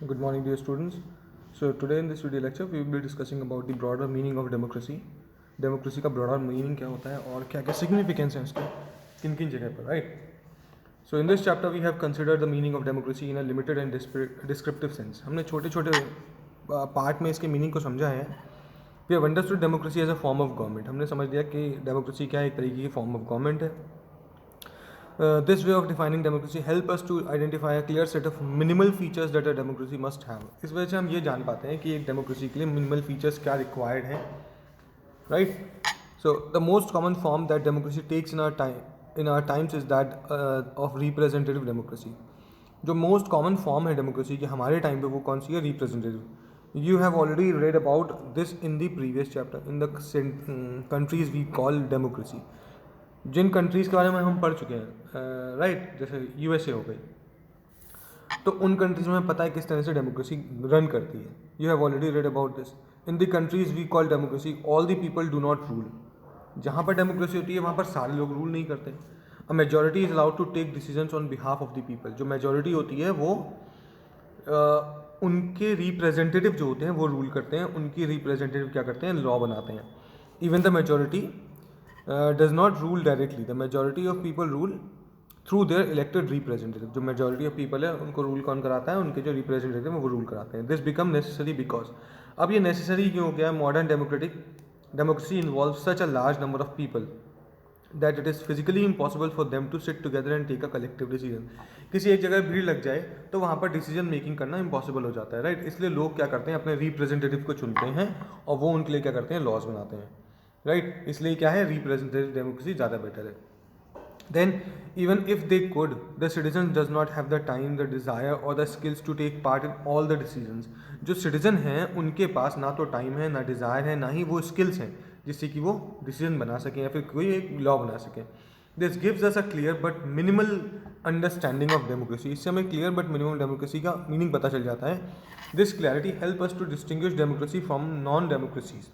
Good morning, dear students. So today in this video lecture we will be discussing about the broader meaning of democracy. Democracy का broader meaning क्या होता है और क्या क्या significance है उसके किन किन जगह पर, right? So in this chapter we have considered the meaning of democracy in a limited and descriptive sense. हमने छोटे छोटे पार्ट में इसके मीनिंग को समझा है. We have understood democracy as a form of government. हमने समझ लिया कि democracy क्या है, एक तरीके की form of government है. This way of defining democracy help us to identify a clear set of minimal features that a democracy must have. इस वजह से हम ये जान पाते हैं कि एक democracy के लिए minimal features क्या required हैं, right? So the most common form that democracy takes in our times is that of representative democracy. जो most common form है democracy की हमारे time पे वो कौन सी है? Representative. You have already read about this in the previous chapter in the countries we call democracy. जिन countries के बारे में हम पढ़ चुके हैं, राइट, जैसे यूएसए हो गई, तो उन कंट्रीज़ में पता है किस तरह से डेमोक्रेसी रन करती है. You have already read about this. In the countries we call democracy all the people do not rule. जहाँ पर डेमोक्रेसी होती है वहाँ पर सारे लोग रूल नहीं करते. A majority is allowed to take decisions on behalf of the people. जो मेजॉरिटी होती है वो उनके रिप्रेजेंटेटिव जो होते हैं वो रूल करते हैं. उनकी रिप्रेजेंटेटिव क्या करते हैं? लॉ बनाते हैं. Even the majority does not rule directly. The majority of people rule through their elected representative. जो majority of people है उनको रूल कौन कराता है? उनके जो रिप्रेजेंटेटिव हैं वो रूल कराते हैं. This become necessary because अब ये necessary क्यों हो गया? Modern democracy involves such a large number of people that it is physically impossible for them to sit together and take a collective decision. किसी एक जगह भीड़ लग जाए तो वहाँ पर डिसीजन मेकिंग करना इम्पॉसिबल हो जाता है, राइट? इसलिए लोग क्या करते हैं? अपने रिप्रेजेंटेटिव को चुनते हैं और वो उनके लिए क्या करते हैं? लॉज बनाते हैं, राइट? इसलिए क्या है? रिप्रेजेंटेटिव डेमोक्रेसी ज़्यादा बेटर है. Then even if they could, the citizen does not have the time, the desire और the skills to take part in all the decisions. जो सिटीजन हैं उनके पास ना तो टाइम है, ना डिज़ायर है, ना ही वो स्किल्स हैं जिससे कि वो डिसीजन बना सकें या फिर कोई एक लॉ बना सकें. This gives us a clear but minimal understanding of democracy. इससे हमें क्लियर बट मिनिमल डेमोक्रेसी का मीनिंग पता चल जाता है. This clarity help us to distinguish democracy from non democracies.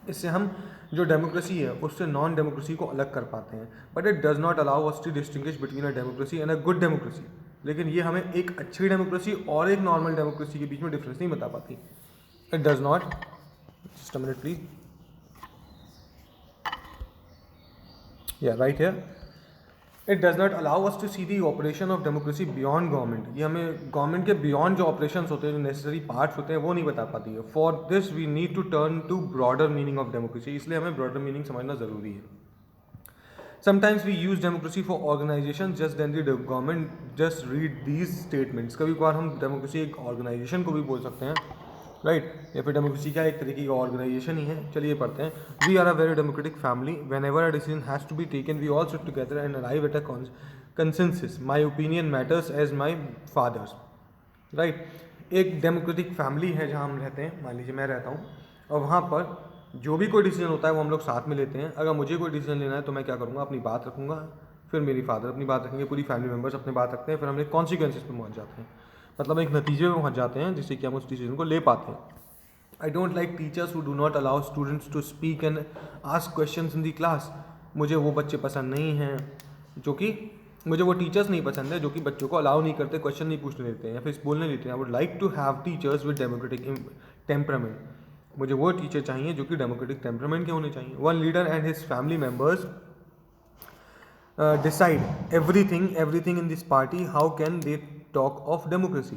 इससे हम जो डेमोक्रेसी है उससे नॉन डेमोक्रेसी को अलग कर पाते हैं. But it does not allow us to distinguish between a democracy and a good democracy. लेकिन ये हमें एक अच्छी डेमोक्रेसी और एक नॉर्मल डेमोक्रेसी के बीच में डिफरेंस नहीं बता पाती. It does not, just a minute please, या right here, it does not allow us to see the operation of democracy beyond government. ये हमें गवर्नमेंट के बियॉन्ड जो ऑपरेशंस होते हैं, जो नेसेसरी पार्ट्स होते हैं, वो नहीं बता पाती है. For this we need to turn to broader meaning of democracy. इसलिए हमें ब्रॉडर मीनिंग समझना ज़रूरी है. Sometimes we use democracy for organisation just then the government just read these statements. कभी कभार हम डेमोक्रेसी एक ऑर्गेनाइजेशन को भी बोल सकते हैं, राइट? या फिर डेमोक्रेसी क्या एक तरीके का ऑर्गेनाइजेशन ही है. चलिए पढ़ते हैं. We are a very democratic family. Whenever a decision has to be taken we all sit together and arrive at a consensus. My opinion matters as my father's, right? एक democratic family है जहाँ हम रहते हैं. मान लीजिए मैं रहता हूँ और वहाँ पर जो भी कोई डिसीजन होता है वो हम लोग साथ में लेते हैं. अगर मुझे कोई डिसीजन लेना है तो मैं क्या करूँगा? अपनी बात रखूँगा, फिर मेरी फादर अपनी बात रखेंगे, पूरी फैमिली मेम्बर्स अपनी बात रखते हैं, फिर हम एक कॉन्सिक्वेंसेस पे पहुँच जाते हैं. मतलब एक नतीजे में पहुँच जाते हैं जिससे कि हम उस डिसीजन को ले पाते हैं. I don't like teachers who do not allow students to speak and ask questions in the class. मुझे वो बच्चे पसंद नहीं हैं जो कि मुझे वो टीचर्स नहीं पसंद है जो कि बच्चों को अलाउ नहीं करते, क्वेश्चन नहीं पूछने देते हैं या फिर बोलने देते हैं. I would like to have teachers with democratic temperament. मुझे वो टीचर चाहिए जो कि डेमोक्रेटिक टेम्परामेंट के होने चाहिए. One leader and his family members decide everything in this party. How can they talk of democracy?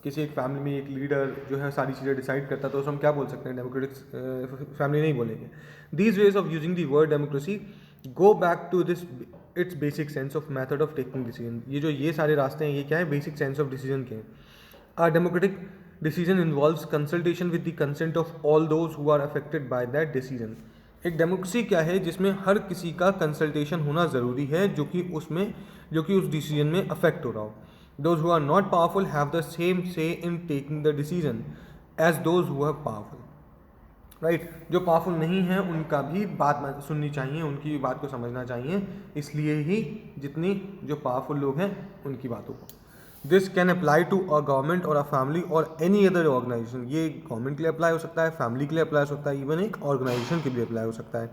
किसी एक फैमिली में एक लीडर जो है सारी चीज़ें डिसाइड करता है तो उसे हम क्या बोल सकते हैं? डेमोक्रेटिक फैमिली नहीं बोलेंगे. These ways of using the word democracy go back to this it's basic sense of method of taking decision. ये सारे रास्ते हैं, ये क्या है? बेसिक सेंस ऑफ डिसीजन के हैं. A democratic decision involves consultation with the consent of all those who are affected by that decision. एक डेमोक्रेसी क्या है? जिसमें हर किसी का कंसल्टेशन होना ज़रूरी है जो कि उस डिसीजन में अफेक्ट हो रहा हो. Those who are not powerful have the same say in taking the decision as those who are powerful. Right? जो पावरफुल नहीं है उनका भी बात सुननी चाहिए, उनकी भी बात को समझना चाहिए. इसलिए ही जितनी जो पावरफुल लोग हैं उनकी बातों को. This can apply to a government और अ फैमिली और एनी अदर ऑर्गेनाइजेशन. ये गवर्नमेंट के लिए अप्लाई हो सकता है, फैमिली के लिए अप्लाई हो सकता है, इवन एक ऑर्गेनाइजेशन के लिए अप्लाई हो सकता है.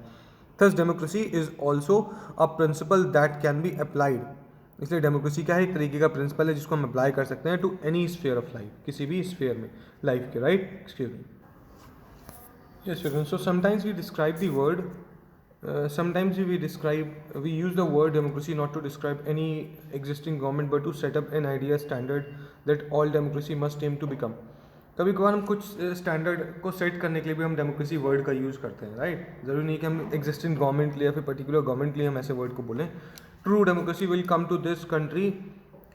Thus democracy is also a principle that can be applied इसलिए डेमोक्रेसी क्या है, एक तरीके का प्रिंसिपल है जिसको हम अप्लाई कर सकते हैं to any sphere of life, किसी भी स्फीयर में लाइफ के, right? Excuse me. Yes, children. So sometimes we describe the word, sometimes we use the word democracy not to describe any existing government but to set up an idea standard that all democracy must aim to become. कभी कभार हम कुछ standard को set करने के लिए भी हम डेमोक्रेसी वर्ड का यूज़ करते हैं, राइट? ज़रूरी नहीं कि हम एग्जिस्टिंग गवर्नमेंट के लिए या फिर पर्टिकुलर गवर्नमेंट के लिए हम ऐसे वर्ड को बोलें. True democracy will come to this country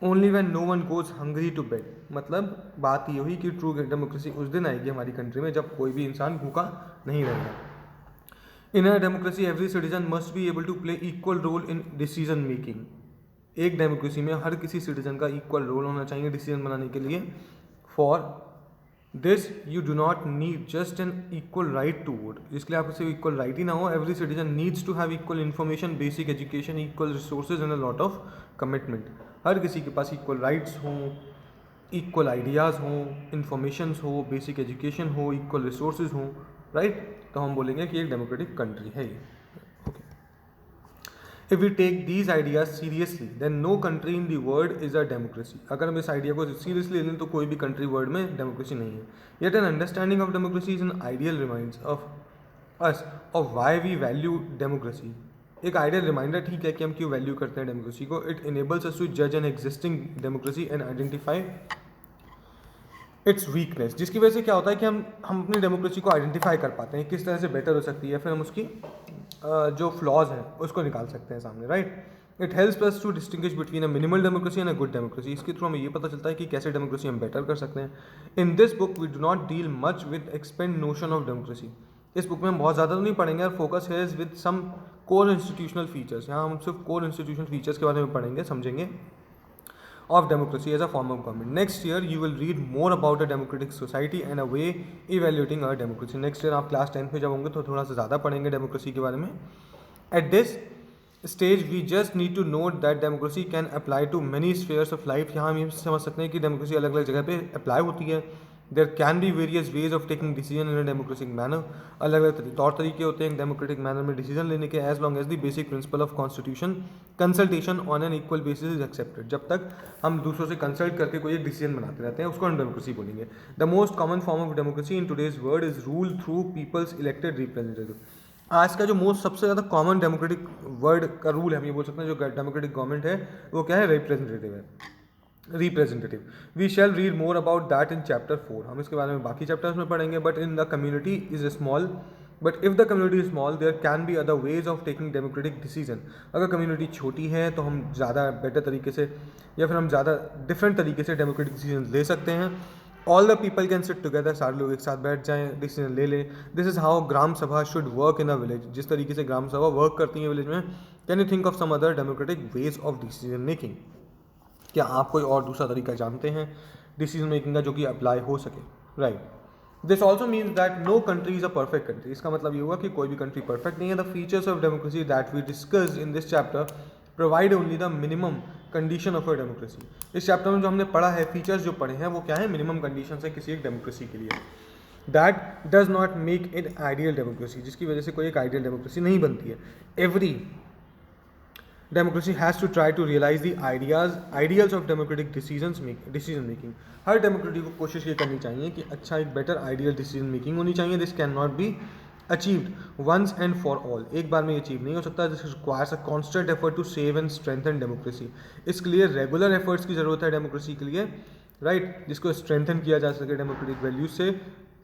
only when no one goes hungry to bed. मतलब बात ये हुई कि ट्रू डेमोक्रेसी उस दिन आएगी हमारी कंट्री में जब कोई भी इंसान भूखा नहीं रहेगा. In a democracy every citizen must be able to play equal role in decision making. एक डेमोक्रेसी में हर किसी सिटीजन का इक्वल रोल होना चाहिए डिसीजन बनाने के लिए. For this you do not need just an equal right to vote. जिसके लिए आपको सिर्फ इक्वल राइट ही ना हो, every citizen needs to have equal information, basic education, equal resources and a lot of commitment. हर किसी के पास इक्वल राइट्स हों, इक्वल आइडियाज़ हों, इन्फॉर्मेशंस हो, बेसिक एजुकेशन हो, इक्वल रिसोर्सेज हों, राइट? तो हम बोलेंगे कि एक डेमोक्रेटिक कंट्री है ये. If we take these ideas seriously, then no country in the world is a democracy. अगर हम इस आइडिया को सीरियसली लें तो कोई भी कंट्री वर्ल्ड में डेमोक्रेसी नहीं है. Yet an understanding of democracy is an ideal reminds of us of why we value democracy. एक आइडियल रिमाइंडर ठीक है कि हम क्यों वैल्यू करते हैं डेमोक्रेसी को. इट इनेबल्स अस टू जज an existing democracy and identify it's weakness. जिसकी वजह से क्या होता है कि हम अपनी डेमोक्रेसी को आइडेंटिफाई कर पाते हैं किस तरह से बेटर हो सकती है, फिर हम उसकी जो फ्लॉज हैं उसको निकाल सकते हैं सामने, right? It helps us to distinguish between a minimal democracy and a good democracy. इसके थ्रू हमें ये पता चलता है कि कैसे डेमोक्रेसी हम बेटर कर सकते हैं. In this book we do not deal much with expand notion of democracy. इस बुक में हम बहुत ज़्यादा तो नहीं पढ़ेंगे और फोकस है with some core institutional features. यहाँ हम सिर्फ कोर इंस्टीट्यूशनल फीचर्स के बारे में पढ़ेंगे, समझेंगे of democracy as a form of government. Next year you will read more about a democratic society and a way evaluating our democracy. Next year आप class 10 में जब होंगे तो थोड़ा सा ज़्यादा पढ़ेंगे डेमोक्रेसी के बारे में. At this stage we just need to note that democracy can apply to many spheres of life. यहाँ हम ये समझ सकते हैं कि डेमोक्रेसी अलग अलग जगह पे अप्लाई होती है. There can be various ways of taking decision in a democratic manner. अलग अलग तौर तरीके होते हैं डेमोक्रेटिक मैनर में डिसीजन लेने के, as long as the basic principle of constitution consultation on an equal basis is accepted. जब तक हम दूसरों से कंसल्ट करके कोई एक डिसीजन बनाते रहते हैं उसको हम डेमोक्रेसी बोलेंगे. The most common form of democracy in today's world is rule through people's elected representative. आज का जो सबसे ज़्यादा कॉमन डेमोक्रेटिक वर्ड का रूल है, हम ये बोल सकते हैं जो डेमोक्रेटिक गवर्नमेंट है वो क्या है, रिप्रेजेंटेटिव है. Representative. We shall read more about that in chapter 4. हम इसके बारे में बाकी चैप्टर्स में पढ़ेंगे. But in the community is small but if the community is small there can be other ways of taking democratic decision. अगर community छोटी है तो हम ज़्यादा बेटर तरीके से या फिर हम ज़्यादा डिफरेंट तरीके से डेमोक्रेटिक डिसीजन ले सकते हैं. All the people can sit together. सारे लोग एक साथ बैठ जाएं, डिसीजन ले लें. दिस इज़ हाउ ग्राम सभा should work in a village. जिस तरीके से ग्राम सभा वर्क करती है विलेज में. Can you think of some other democratic ways of decision making? क्या आप कोई और दूसरा तरीका जानते हैं डिसीजन मेकिंग का जो कि अप्लाई हो सके, right? This also means that no country is a perfect country. इसका मतलब ये हुआ कि कोई भी कंट्री परफेक्ट नहीं है. The features of democracy that we discuss in this chapter provide only the minimum condition of a democracy. इस चैप्टर में जो हमने पढ़ा है, फीचर्स जो पढ़े हैं वो क्या है, मिनिमम कंडीशन है किसी एक डेमोक्रेसी के लिए. That does not make it ideal democracy. जिसकी वजह से कोई एक आइडियल डेमोक्रेसी नहीं बनती है. Every democracy has to try to realise the ideals of democratic decision making. हर डेमोक्रेसी को कोशिश ये करनी चाहिए कि अच्छा एक बेटर आइडियल डिसीजन मेकिंग होनी चाहिए. This can not be achieved once and for all. एक बार में ये अचीव नहीं हो सकता. This requires a constant effort to save and strengthen democracy. इसके लिए रेगुलर एफर्ट्स की ज़रूरत है डेमोक्रेसी के लिए, राइट? जिसको स्ट्रेंथन किया जा सके डेमोक्रेटिक वैल्यूज से.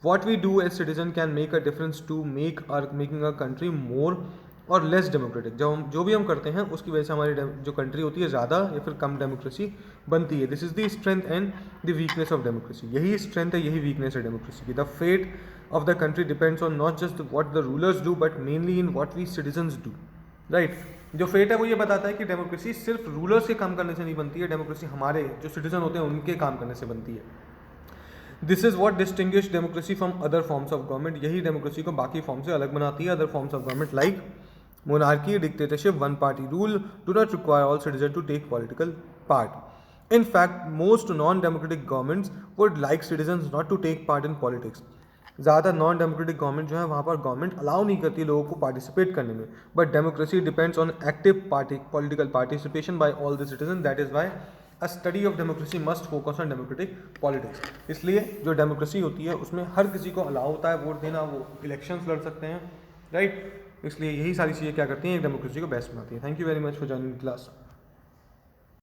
What we do as citizen can make a difference to making a country more or less democratic. जो भी हम करते हैं उसकी वजह से हमारी जो कंट्री होती है ज़्यादा या फिर कम डेमोक्रेसी बनती है. This is the strength and the weakness of democracy. यही स्ट्रेंथ है, यही वीकनेस है डेमोक्रेसी की. The fate of the country depends on not just what the rulers do but mainly in what we citizens do, right? जो fate है वो ये बताता है कि डेमोक्रेसी सिर्फ रूलर्स के काम करने से नहीं बनती है. डेमोक्रेसी हमारे जो सिटीजन होते हैं उनके काम करने से बनती है. This is what distinguish democracy from other forms of government. यही डेमोक्रेसी को बाकी फॉर्म से अलग बनाती है. Other forms of government like monarchy, dictatorship, one party rule do not require all citizens to take political part. In fact, most non-democratic governments would like citizens not to take part in politics. ज़्यादा non democratic government जो है वहाँ पर government allow नहीं करती लोगों को participate करने में, but democracy depends on active political participation by all the citizen, that is why a study of democracy must focus on democratic politics. इसलिए जो डेमोक्रेसी होती है उसमें हर किसी को अलाउ होता है वोट देना, वो इलेक्शंस लड़ सकते हैं, राइट। इसलिए यही सारी चीज़ें क्या करती हैं, एक डेमोक्रेसी को बेस्ट बनाती है। Thank you very much for joining class.